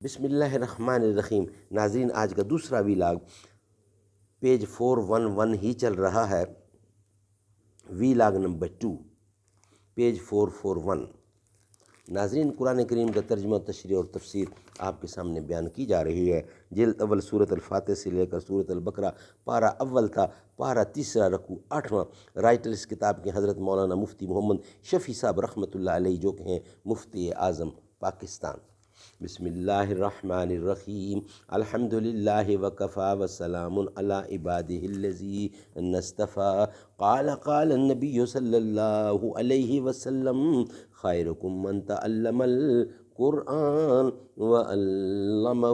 بسم اللہ الرحمن الرحیم۔ ناظرین، آج کا دوسرا ویلاگ پیج 411 ہی چل رہا ہے۔ Vlog number 2 page 441۔ ناظرین، قرآن کریم کا ترجمہ، تشریح اور تفسیر آپ کے سامنے بیان کی جا رہی ہے۔ جلد اول سورۃ الفاتح سے لے کر سورۃ البقرہ، پارہ اول تھا پارہ تیسرا، رکوع 8واں۔ رائٹر اس کتاب کے حضرت مولانا مفتی محمد شفیع صاحب رحمۃ اللہ علیہ، جو کہ ہیں مفتی اعظم پاکستان۔ بسم اللہ الرحمن الرحیم۔ الحمد للہ وکفی وسلام علی عبادہ الذین اصطفی۔ قال النبی صلی اللہ علیہ وسلم خیرکم من تعلم القرآن وعلمہ۔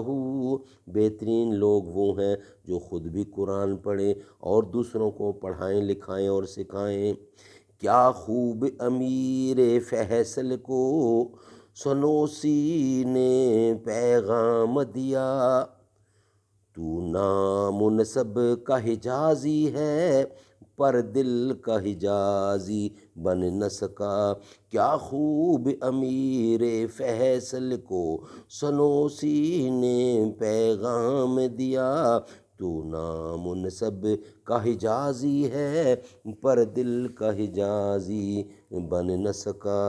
بہترین لوگ وہ ہیں جو خود بھی قرآن پڑھیں اور دوسروں کو پڑھائیں، لکھائیں اور سکھائیں۔ کیا خوب امیر فیصل کو سنوسی نے پیغام دیا، تو نامنسب کا حجازی ہے پر دل کا حجازی بن نہ سکا۔ کیا خوب امیر فیصل کو سنوسی نے پیغام دیا، تو نامنسب کا حجازی ہے پر دل کا حجازی بن نہ سکا۔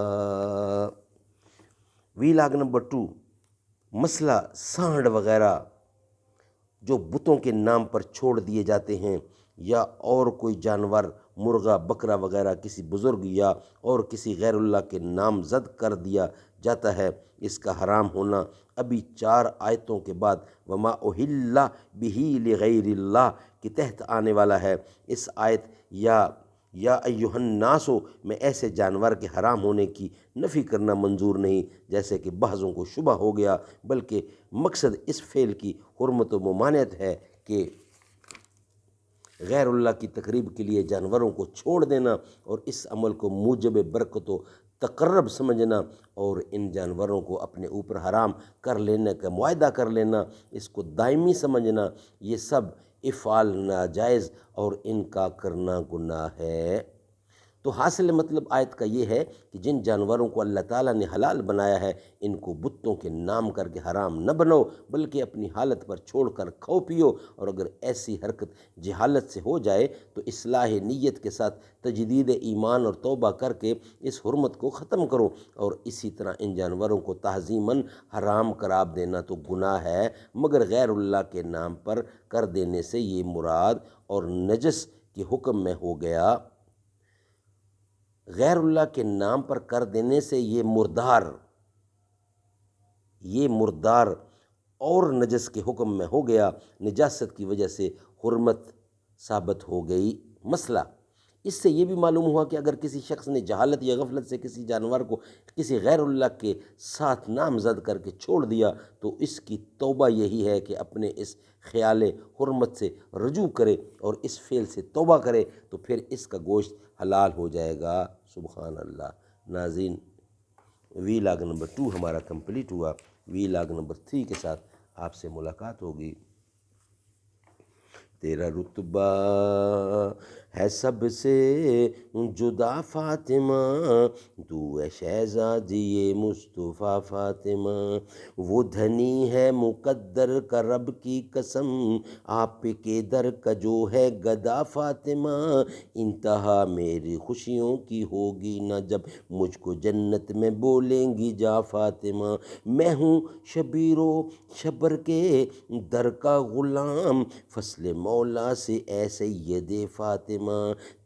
ویلاگ نمبر 2، مسئلہ سانڈ وغیرہ جو بتوں کے نام پر چھوڑ دیے جاتے ہیں، یا اور کوئی جانور، مرغا، بکرا وغیرہ کسی بزرگ یا اور کسی غیر اللہ کے نام زد کر دیا جاتا ہے، اس کا حرام ہونا ابھی 4 آیتوں کے بعد وما اہل بہ لغیر اللہ کے تحت آنے والا ہے۔ اس آیت یا ایھا الناس میں ایسے جانور کے حرام ہونے کی نفی کرنا منظور نہیں، جیسے کہ بعضوں کو شبہ ہو گیا، بلکہ مقصد اس فعل کی حرمت و ممانعت ہے کہ غیر اللہ کی تقریب کے لیے جانوروں کو چھوڑ دینا اور اس عمل کو موجب برکت و تقرب سمجھنا، اور ان جانوروں کو اپنے اوپر حرام کر لینے کا معاہدہ کر لینا، اس کو دائمی سمجھنا، یہ سب افعال ناجائز اور ان کا کرنا گناہ ہے۔ تو حاصل مطلب آیت کا یہ ہے کہ جن جانوروں کو اللہ تعالیٰ نے حلال بنایا ہے، ان کو بتوں کے نام کر کے حرام نہ بناؤ، بلکہ اپنی حالت پر چھوڑ کر کھاؤ پیو، اور اگر ایسی حرکت جہالت سے ہو جائے تو اصلاح نیت کے ساتھ تجدید ایمان اور توبہ کر کے اس حرمت کو ختم کرو، اور اسی طرح ان جانوروں کو تعظیماً حرام قرار دینا تو گناہ ہے، مگر غیر اللہ کے نام پر کر دینے سے یہ مراد اور نجس کے حکم میں ہو گیا۔ غیر اللہ کے نام پر کر دینے سے یہ مردار اور نجس کے حکم میں ہو گیا، نجاست کی وجہ سے حرمت ثابت ہو گئی۔ مسئلہ اس سے یہ بھی معلوم ہوا کہ اگر کسی شخص نے جہالت یا غفلت سے کسی جانور کو کسی غیر اللہ کے ساتھ نامزد کر کے چھوڑ دیا، تو اس کی توبہ یہی ہے کہ اپنے اس خیال حرمت سے رجوع کرے اور اس فعل سے توبہ کرے، تو پھر اس کا گوشت حلال ہو جائے گا۔ سبحان اللہ۔ ناظرین، ویلاگ نمبر 2 ہمارا کمپلیٹ ہوا۔ ویلاگ نمبر 3 کے ساتھ آپ سے ملاقات ہوگی۔ تیرا رتبہ ہے سب سے جدا فاطمہ، تو ہے شہزادی مصطفیٰ فاطمہ۔ وہ دھنی ہے مقدر کا رب کی قسم، آپ کے در کا جو ہے گدا فاطمہ۔ انتہا میری خوشیوں کی ہوگی نہ جب مجھ کو جنت میں بولیں گی جا فاطمہ۔ میں ہوں شبیر و شبر کے در کا غلام، فضل مولا سے اے سید فاطمہ۔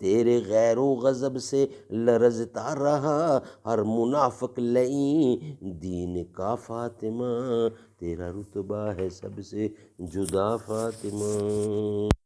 تیرے غیر و غضب سے لرزتا رہا ہر منافق لئیم دین کا فاطمہ۔ تیرا رتبہ ہے سب سے جدا فاطمہ۔